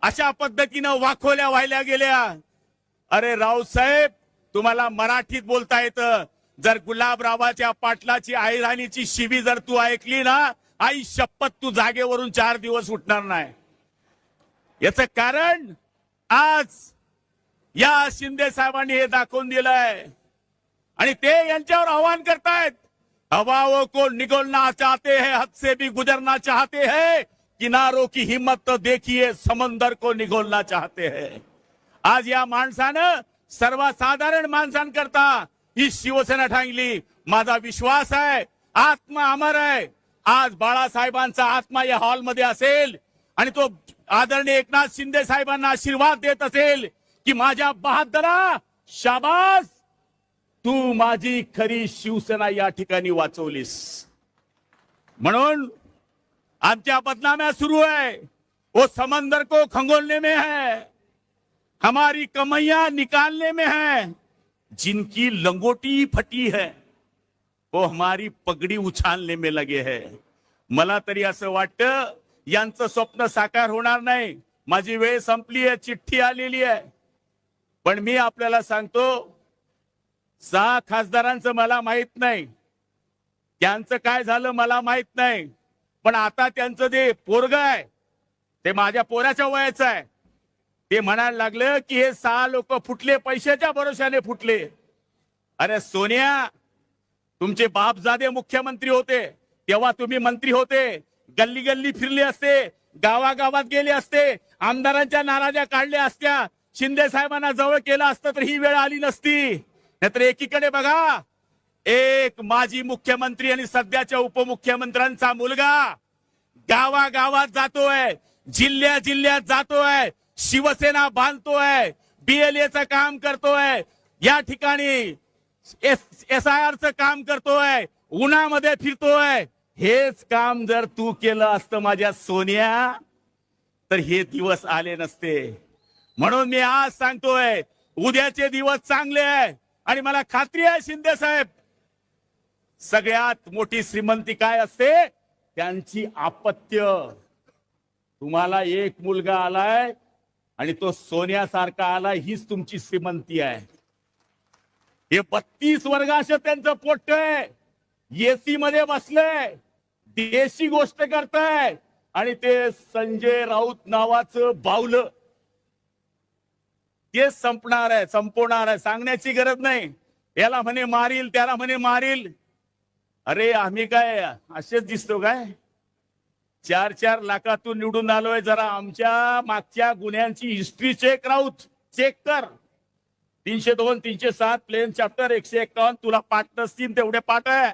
अशा पद्धतीनं वाखोल्या वाहिल्या गेल्या। अरे रावसाहेब, तुम्हाला मराठीत बोलता येतं। जर गुलाबरावाच्या पाटलाची आईराणीची शिवी जर तू ऐकली ना, आई शपथ तू जागेवरून 4 दिवस उठणार नाही। याचं कारण आज या शिंदे साहेबांनी हे दाखवून दिलंय आणि ते यांच्यावर आव्हान करतायत। हवाओं को निगलना चाहते हैं, हद से भी गुजरना चाहते हैं, किनारों की हिम्मत तो देखिए, समंदर को निगलना चाहते हैं। आज या माणसानं सर्वसाधारण माणसांकरता ही शिवसेना ठांगली। माझा विश्वास आहे आत्मा अमर आहे। आज बाळासाहेबांचा आत्मा या हॉलमध्ये असेल आणि तो आदरणीय एकनाथ शिंदे साहेबांना आशीर्वाद देत असेल की माझ्या बहादरा, शाबास, तू माझी खरी शिवसेना या ठिकाणी वाचवलीस। म्हणून आमच्या बदनाम्या सुरू है, वो समंदर को खंगोलने में है, हमारी कमाइयां निकालने में है। जिनकी लंगोटी फटी है वो हमारी पगड़ी उछालने में लगे है। मला तरी असं वाटतं यांचं स्वप्न साकार होणार नाही। माझी वेळ संपली आहे, चिठ्ठी आलेली आहे। पण मी आपल्याला सांगतो, 6 खासदारांचं मला माहित नाही, त्यांचं काय झालं मला माहित नाही। पण आता त्यांचं जे पोरग आहे ते माझ्या पोराच्या वयाचं आहे। ते म्हणायला लागलं की हे 6 लोक फुटले, पैशाच्या भरोशाने फुटले। अरे सोनिया, तुमचे बापजादे मुख्यमंत्री होते तेव्हा तुम्ही मंत्री होते, गल्ली गल्ली फिरले असते, गावागावात गेले असते, आमदारांच्या नाराज्या काढल्या असत्या, शिंदे साहेबांना जवळ केलं असतं तर ही वेळ आली नसती। नाहीतर एकीकडे बघा, एक माजी मुख्यमंत्री आणि सध्याच्या उपमुख्यमंत्र्यांचा मुलगा गावागावात जातोय, जिल्ह्या जिल्ह्यात जातोय, शिवसेना बांधतोय, BLAचं काम करतोय, या ठिकाणी SIRचं काम करतोय, उन्हामध्ये फिरतोय। हेच काम जर तू केलं असतं माझ्या सोनिया तर हे दिवस आले नसते। म्हणून मी आज सांगतोय उद्याचे दिवस चांगले आहे आणि मला खात्री आहे शिंदे साहेब, सगळ्यात मोठी श्रीमंती काय असते? त्यांची अपत्य। तुम्हाला एक मुलगा आलाय आणि तो सोन्यासारखा आलाय, हीच तुमची श्रीमंती आहे। हे 32 वर्षाचं त्यांचं पोट आहे, एसी मध्ये बसलंय, देशी गोष्ट करताय आणि ते संजय राऊत नावाचं बावलं ते संपणार आहे, संपवणार आहे, सांगण्याची गरज नाही। याला म्हणे मारील, त्याला म्हणे मारील। अरे आम्ही काय असेच दिसतो काय? 4-4 लाखातून निवडून आलोय। जरा आमच्या मागच्या गुन्ह्यांची हिस्ट्री चेक, राऊत चेक कर। 302, 307 प्लेन चॅप्टर 151 तुला पाठ नसतील तेवढे पाठ आहे।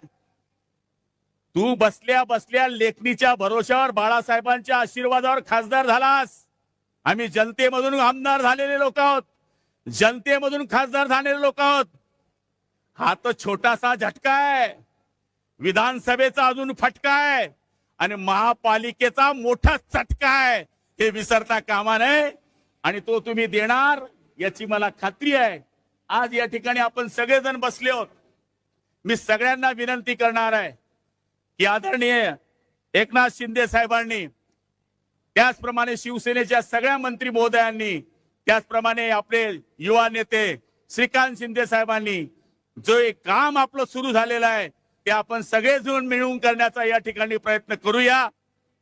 तू बसल्या बसल्या लेखणीच्या भरोशावर बाळासाहेबांच्या आशीर्वादावर खासदार झालास। आम्ही जनतेमधून आमदार झालेले लोक आहोत, जनतेमधून खासदार झालेले लोक आहोत। हा तो छोटासा झटका आहे, विधानसभेचा अजून फटका आहे आणि महापालिकेचा मोठा चटका आहे, हे विसरता कामा नये आणि तो तुम्ही देणार याची मला खात्री आहे। आज या ठिकाणी आपण सगळेजण बसले आहोत। मी सगळ्यांना विनंती करणार आहे की आदरणीय एकनाथ शिंदे साहेबांनी, त्याचप्रमाणे शिवसेनेच्या सगळ्या मंत्री महोदयांनी, त्याचप्रमाणे आपले युवा नेते श्रीकांत शिंदे साहेबांनी जो एक काम आपलं सुरू झालेलं आहे ते आपण सगळेजण मिळून करण्याचा या ठिकाणी प्रयत्न करूया।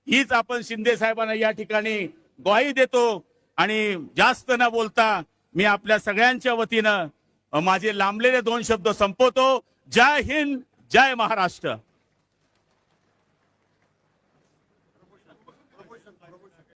हीच आपण शिंदे साहेबांना या ठिकाणी ग्वाही देतो आणि जास्त न बोलता मी आपल्या सगळ्यांच्या वतीनं माझे लांबलेले 2 शब्द संपवतो। जय हिंद, जय महाराष्ट्र।